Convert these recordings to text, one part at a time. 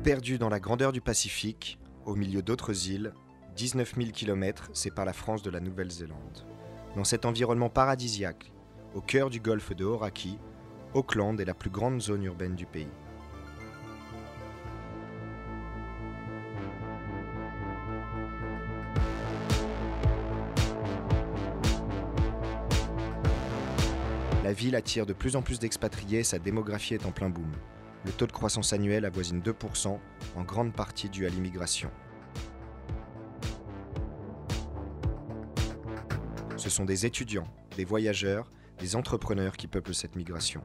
Perdu dans la grandeur du Pacifique, au milieu d'autres îles, 19 000 km séparent la France de la Nouvelle-Zélande. Dans cet environnement paradisiaque, au cœur du golfe de Hauraki, Auckland est la plus grande zone urbaine du pays. La ville attire de plus en plus d'expatriés et sa démographie est en plein boom. Le taux de croissance annuel avoisine 2%, en grande partie dû à l'immigration. Ce sont des étudiants, des voyageurs, des entrepreneurs qui peuplent cette migration.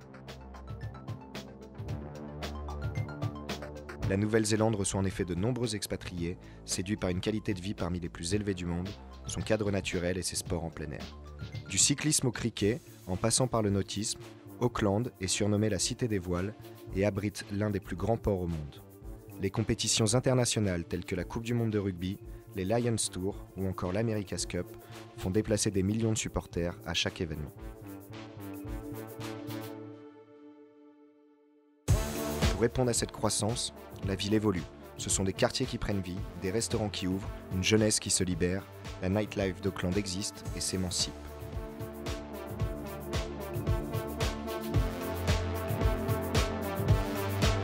La Nouvelle-Zélande reçoit en effet de nombreux expatriés, séduits par une qualité de vie parmi les plus élevées du monde, son cadre naturel et ses sports en plein air. Du cyclisme au cricket, en passant par le nautisme, Auckland est surnommée la Cité des voiles et abrite l'un des plus grands ports au monde. Les compétitions internationales telles que la Coupe du monde de rugby, les Lions Tour ou encore l'America's Cup font déplacer des millions de supporters à chaque événement. Pour répondre à cette croissance, la ville évolue. Ce sont des quartiers qui prennent vie, des restaurants qui ouvrent, une jeunesse qui se libère, la nightlife d'Auckland existe et s'émancipe.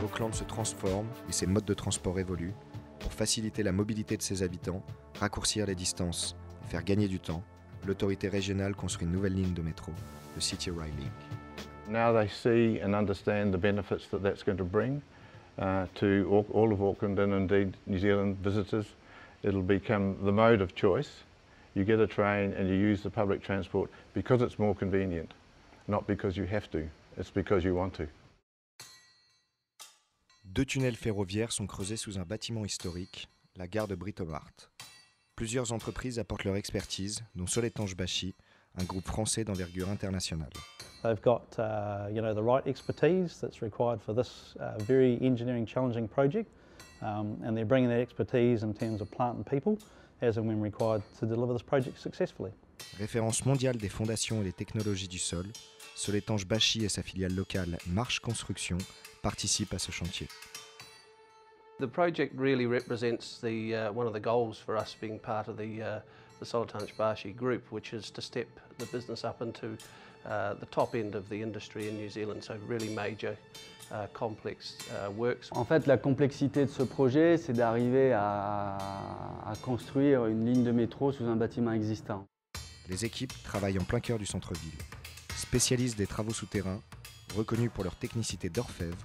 Auckland se transforme et ses modes de transport évoluent. Pour faciliter la mobilité de ses habitants, raccourcir les distances et faire gagner du temps, l'autorité régionale construit une nouvelle ligne de métro, le City Rail Link. Now they see and understand the benefits that that's going to bring to all of Auckland and indeed New Zealand visitors. It'll become the mode of choice. You get a train and you use the public transport because it's more convenient, not because you have to, it's because you want to. 2 tunnels ferroviaires sont creusés sous un bâtiment historique, la gare de Britomart. Plusieurs entreprises apportent leur expertise, dont Soletanche Bachy, un groupe français d'envergure internationale. They've got the right expertise that's required for this very engineering challenging project, and they're bringing that expertise in terms of plant and people as and when required to deliver this project successfully. Référence mondiale des fondations et des technologies du sol, Soletanche Bachy et sa filiale locale Marche Construction participent à ce chantier. The project really represents one of the goals for us being part of the Soletanche Bachy group, which is to step the business up into the top end of the industry in New Zealand, so really major, complex works. En fait, la complexité de ce projet, c'est d'arriver à construire une ligne de métro sous un bâtiment existant. Les équipes travaillent en plein cœur du centre-ville. Spécialistes des travaux souterrains, reconnues pour leur technicité d'orfèvre,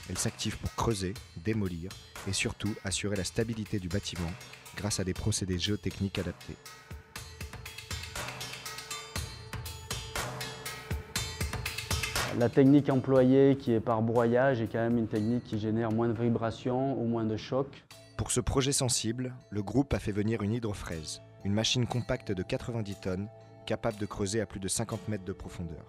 elles s'activent pour creuser, démolir et surtout assurer la stabilité du bâtiment grâce à des procédés géotechniques adaptés. La technique employée, qui est par broyage, est quand même une technique qui génère moins de vibrations ou moins de chocs. Pour ce projet sensible, le groupe a fait venir une hydrofraise, une machine compacte de 90 tonnes, capable de creuser à plus de 50 mètres de profondeur.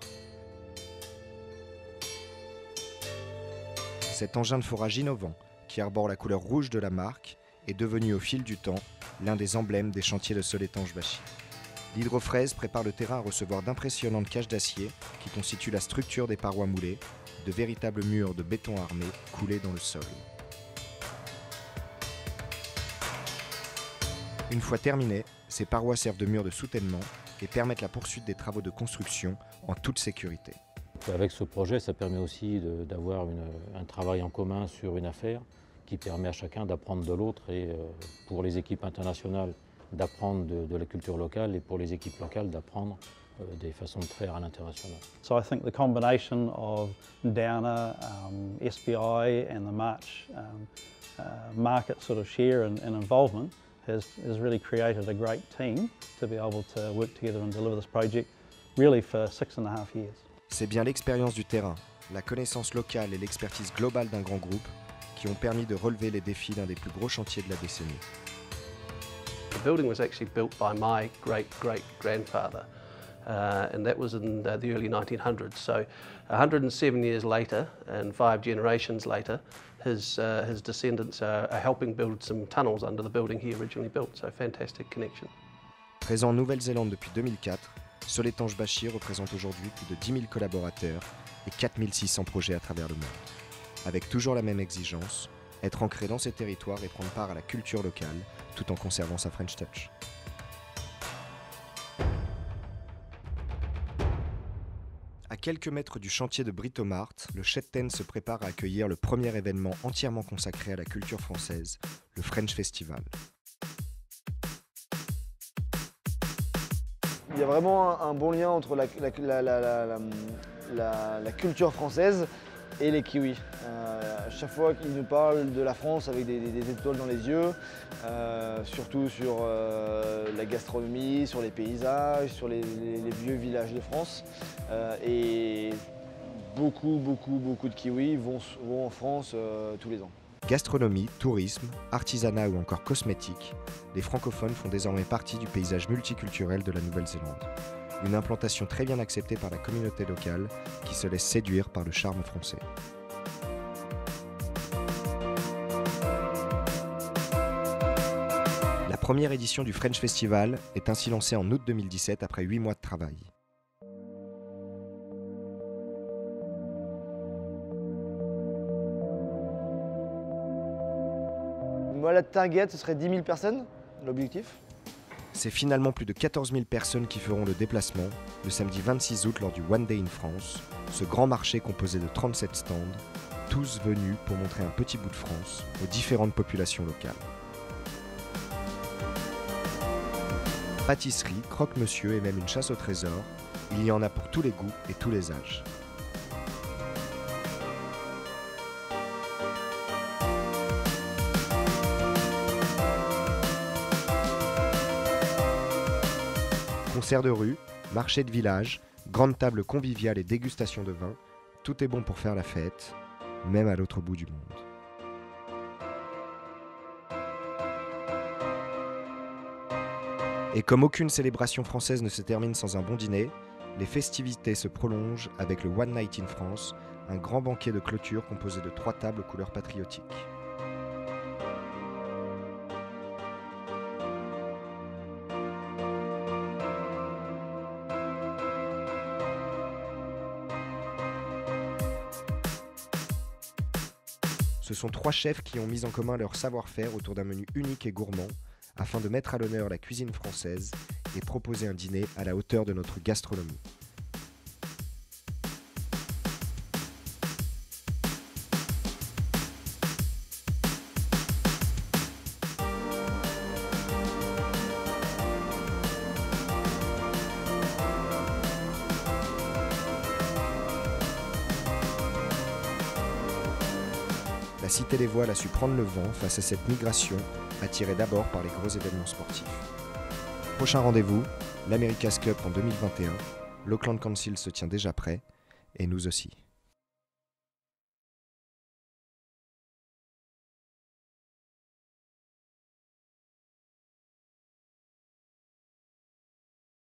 Cet engin de forage innovant, qui arbore la couleur rouge de la marque, est devenu au fil du temps l'un des emblèmes des chantiers de Soletanche Bachy. L'hydrofraise prépare le terrain à recevoir d'impressionnantes cages d'acier qui constituent la structure des parois moulées, de véritables murs de béton armé coulés dans le sol. Une fois terminées, ces parois servent de murs de soutènement et permettent la poursuite des travaux de construction en toute sécurité. Avec ce projet, ça permet aussi d'avoir un travail en commun sur une affaire qui permet à chacun d'apprendre de l'autre et pour les équipes internationales d'apprendre de la culture locale et pour les équipes locales d'apprendre des façons de faire à l'international. So I think the combination of Downer, SBI and the March market sort of share and involvement has really created a great team to be able to work together and deliver this project really for 6.5 years. C'est bien l'expérience du terrain, la connaissance locale et l'expertise globale d'un grand groupe qui ont permis de relever les défis d'un des plus gros chantiers de la décennie. The building was actually built by my great-great-grandfather, and that was in the early 1900s. So 107 years later, and 5 generations later, his descendants are helping build some tunnels under the building he originally built, so fantastic connection. Présent en Nouvelle-Zélande depuis 2004, Soletanche Bachy représente aujourd'hui plus de 10 000 collaborateurs et 4 600 projets à travers le monde. Avec toujours la même exigence, être ancré dans ses territoires et prendre part à la culture locale, tout en conservant sa French touch. À quelques mètres du chantier de Britomart, le Chepten se prépare à accueillir le premier événement entièrement consacré à la culture française, le French Festival. Il y a vraiment un bon lien entre la culture française et les Kiwis. Chaque fois qu'ils nous parlent de la France avec des étoiles dans les yeux, surtout sur la gastronomie, sur les paysages, sur les vieux villages de France. Et beaucoup de Kiwis vont en France tous les ans. Gastronomie, tourisme, artisanat ou encore cosmétique, les francophones font désormais partie du paysage multiculturel de la Nouvelle-Zélande. Une implantation très bien acceptée par la communauté locale qui se laisse séduire par le charme français. La première édition du French Festival est ainsi lancée en août 2017 après 8 mois de travail. Moi, la target, ce serait 10 000 personnes, l'objectif. C'est finalement plus de 14 000 personnes qui feront le déplacement le samedi 26 août lors du One Day in France, ce grand marché composé de 37 stands, tous venus pour montrer un petit bout de France aux différentes populations locales. Pâtisserie, croque-monsieur et même une chasse au trésor, il y en a pour tous les goûts et tous les âges. Concerts de rue, marché de village, grande table conviviale et dégustation de vin, tout est bon pour faire la fête, même à l'autre bout du monde. Et comme aucune célébration française ne se termine sans un bon dîner, les festivités se prolongent avec le One Night in France, un grand banquet de clôture composé de 3 tables aux couleurs patriotiques. Ce sont 3 chefs qui ont mis en commun leur savoir-faire autour d'un menu unique et gourmand, afin de mettre à l'honneur la cuisine française et proposer un dîner à la hauteur de notre gastronomie. La Cité des Voiles a su prendre le vent face à cette migration, attirée d'abord par les gros événements sportifs. Prochain rendez-vous, l'America's Cup en 2021. L'Auckland Council se tient déjà prêt, et nous aussi.